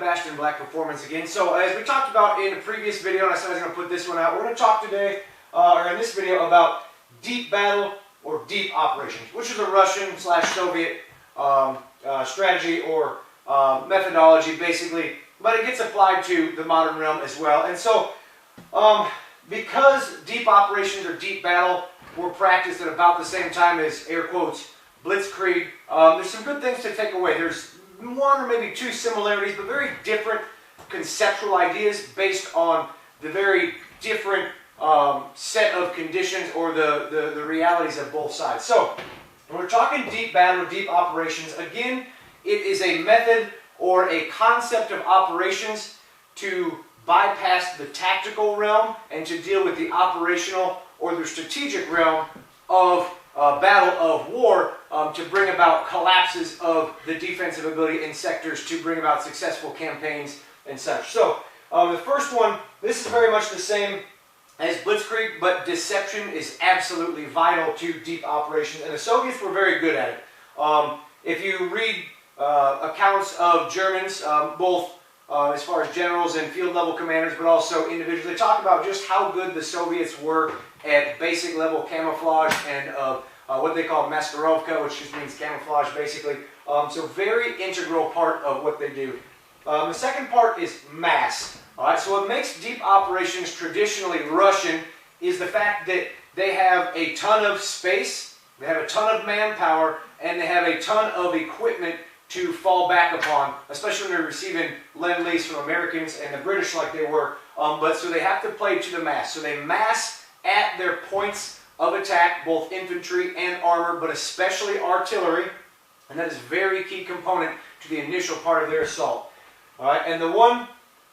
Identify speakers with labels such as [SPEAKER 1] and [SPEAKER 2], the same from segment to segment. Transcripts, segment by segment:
[SPEAKER 1] Ashton Black Performance again. So as we talked about in a previous video, and I said I was going to put this one out, we're going to talk today, or in this video, about deep battle or deep operations, which is a Russian/Soviet strategy or methodology, basically, but it gets applied to the modern realm as well. And so, because deep operations or deep battle were practiced at about the same time as, air quotes, Blitzkrieg, there's some good things to take away. There's one or maybe two similarities, but very different conceptual ideas based on the very different set of conditions or the realities of both sides. So, when we're talking deep battle or deep operations, again, it is a method or a concept of operations to bypass the tactical realm and to deal with the operational or the strategic realm of battle, of war, to bring about collapses of the defensive ability in sectors, to bring about successful campaigns and such. So, the first one, this is very much the same as Blitzkrieg, but deception is absolutely vital to deep operations, and the Soviets were very good at it. If you read accounts of Germans, both as far as generals and field level commanders, but also individuals, they talk about just how good the Soviets were at basic level camouflage and what they call maskirovka, which just means camouflage basically. So very integral part of what they do. The second part is mass. Alright, so what makes deep operations traditionally Russian is the fact that they have a ton of space, they have a ton of manpower, and they have a ton of equipment to fall back upon, especially when they're receiving lend-lease from Americans and the British like they were. But so they have to play to the mass. So they mass at their points of attack, both infantry and armor, but especially artillery, and that is a very key component to the initial part of their assault. Alright, and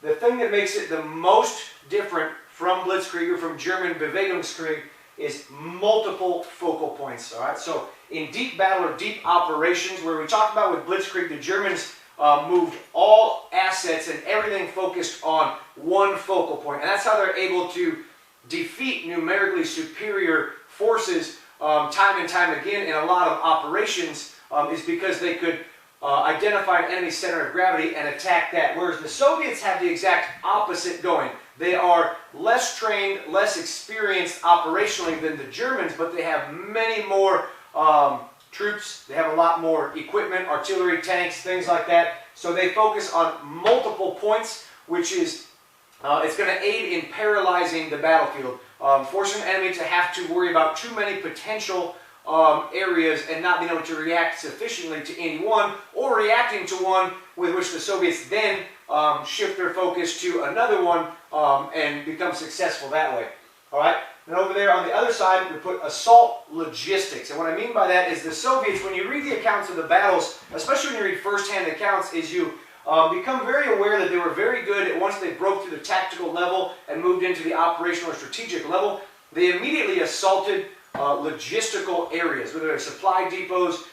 [SPEAKER 1] the thing that makes it the most different from Blitzkrieg or from German Bewegungskrieg is multiple focal points. All right, so in deep battle or deep operations, where we talked about with Blitzkrieg, the Germans moved all assets and everything focused on one focal point, and that's how they're able to defeat numerically superior forces time and time again in a lot of operations, is because they could identify an enemy center of gravity and attack that. Whereas the Soviets have the exact opposite going. They are less trained, less experienced operationally than the Germans, but they have many more troops. They have a lot more equipment, artillery, tanks, things like that. So they focus on multiple points, which is it's going to aid in paralyzing the battlefield, forcing the enemy to have to worry about too many potential areas and not being able to react sufficiently to any one, or reacting to one with which the Soviets then shift their focus to another one and become successful that way. Alright, and over there on the other side we put assault logistics, and what I mean by that is the Soviets, when you read the accounts of the battles, especially when you read first-hand accounts, is you become very aware that they were very good at, once they broke through the tactical level and moved into the operational or strategic level, they immediately assaulted logistical areas, whether they're supply depots,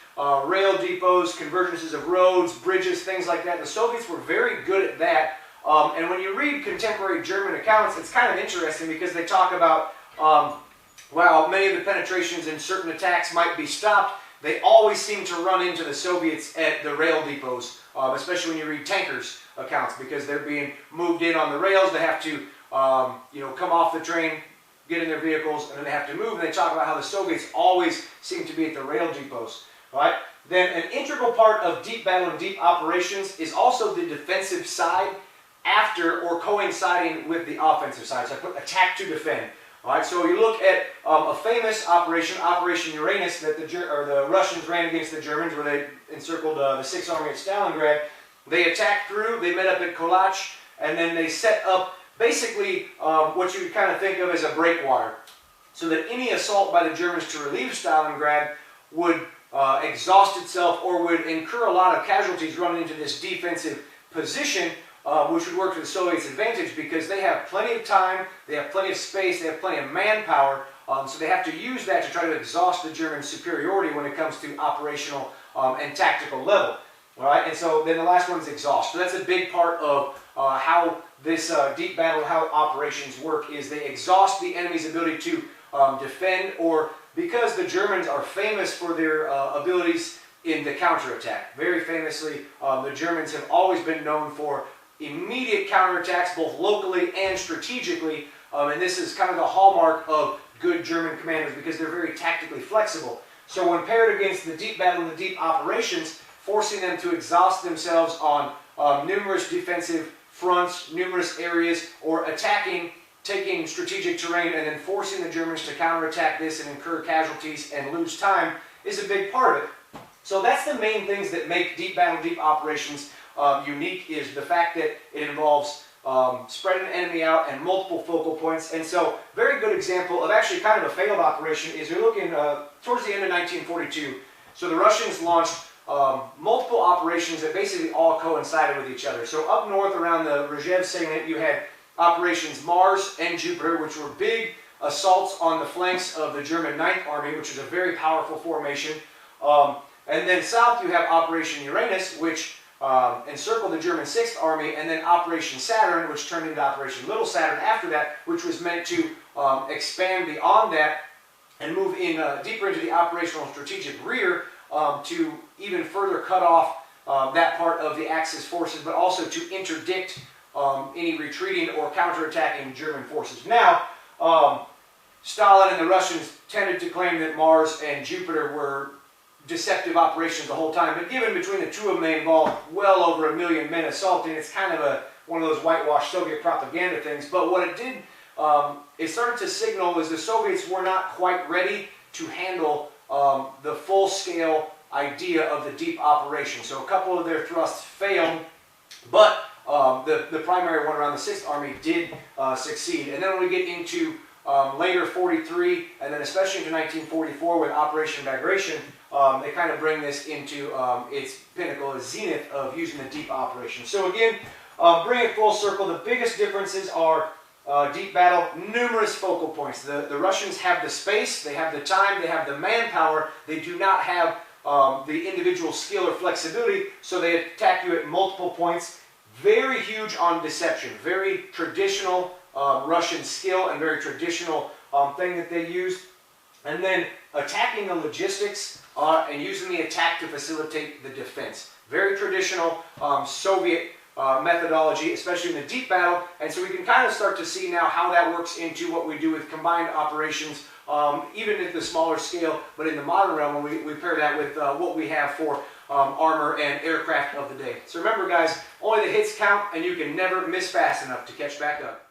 [SPEAKER 1] rail depots, convergences of roads, bridges, things like that. The Soviets were very good at that. And when you read contemporary German accounts, it's kind of interesting because they talk about, while many of the penetrations in certain attacks might be stopped, they always seem to run into the Soviets at the rail depots, especially when you read tankers' accounts, because they're being moved in on the rails. They have to come off the train, get in their vehicles, and then they have to move. And they talk about how the Soviets always seem to be at the rail depots. Right? Then an integral part of deep battle and deep operations is also the defensive side after or coinciding with the offensive side. So I put attack to defend. All right, so you look at a famous operation, Operation Uranus, that the Russians ran against the Germans, where they encircled the Sixth Army at Stalingrad. They attacked through, they met up at Kalach, and then they set up basically what you would kind of think of as a breakwater, so that any assault by the Germans to relieve Stalingrad would exhaust itself or would incur a lot of casualties running into this defensive position, which would work to the Soviets' advantage because they have plenty of time, they have plenty of space, they have plenty of manpower, so they have to use that to try to exhaust the German superiority when it comes to operational and tactical level. All right, and so then the last one is exhaust. So that's a big part of how this deep battle, how operations work, is they exhaust the enemy's ability to defend, or because the Germans are famous for their abilities in the counterattack. Very famously, the Germans have always been known for immediate counterattacks both locally and strategically, and this is kind of the hallmark of good German commanders because they're very tactically flexible. So when paired against the deep battle and the deep operations, forcing them to exhaust themselves on numerous defensive fronts, numerous areas, or attacking, taking strategic terrain, and then forcing the Germans to counterattack this and incur casualties and lose time is a big part of it. So that's the main things that make deep battle, deep operations unique, is the fact that it involves spreading an enemy out and multiple focal points. And so, very good example of actually kind of a failed operation is you're looking towards the end of 1942. So the Russians launched multiple operations that basically all coincided with each other. So up north around the Rzhev salient, you had operations Mars and Jupiter, which were big assaults on the flanks of the German 9th Army, which is a very powerful formation. And then south you have Operation Uranus, which encircled the German 6th Army, and then Operation Saturn, which turned into Operation Little Saturn after that, which was meant to expand beyond that and move in deeper into the operational and strategic rear to even further cut off that part of the Axis forces, but also to interdict any retreating or counterattacking German forces. Now, Stalin and the Russians tended to claim that Mars and Jupiter were deceptive operations the whole time, but given between the two of them, they involved well over 1 million men assaulting. It's kind of one of those whitewashed Soviet propaganda things. But what it did, it started to signal was the Soviets were not quite ready to handle the full-scale idea of the deep operation. So a couple of their thrusts failed, but the primary one around the 6th Army did succeed. And then when we get into later 43, and then especially into 1944 with Operation Bagration, they kind of bring this into its pinnacle, its zenith of using the deep operation. So again, bring it full circle. The biggest differences are deep battle, numerous focal points. The Russians have the space, they have the time, they have the manpower. They do not have the individual skill or flexibility, so they attack you at multiple points. Very huge on deception, very traditional Russian skill and very traditional thing that they used. And then attacking the logistics and using the attack to facilitate the defense. Very traditional Soviet methodology, especially in the deep battle. And so we can kind of start to see now how that works into what we do with combined operations, even at the smaller scale, but in the modern realm, when we pair that with what we have for armor and aircraft of the day. So remember guys, only the hits count, and you can never miss fast enough to catch back up.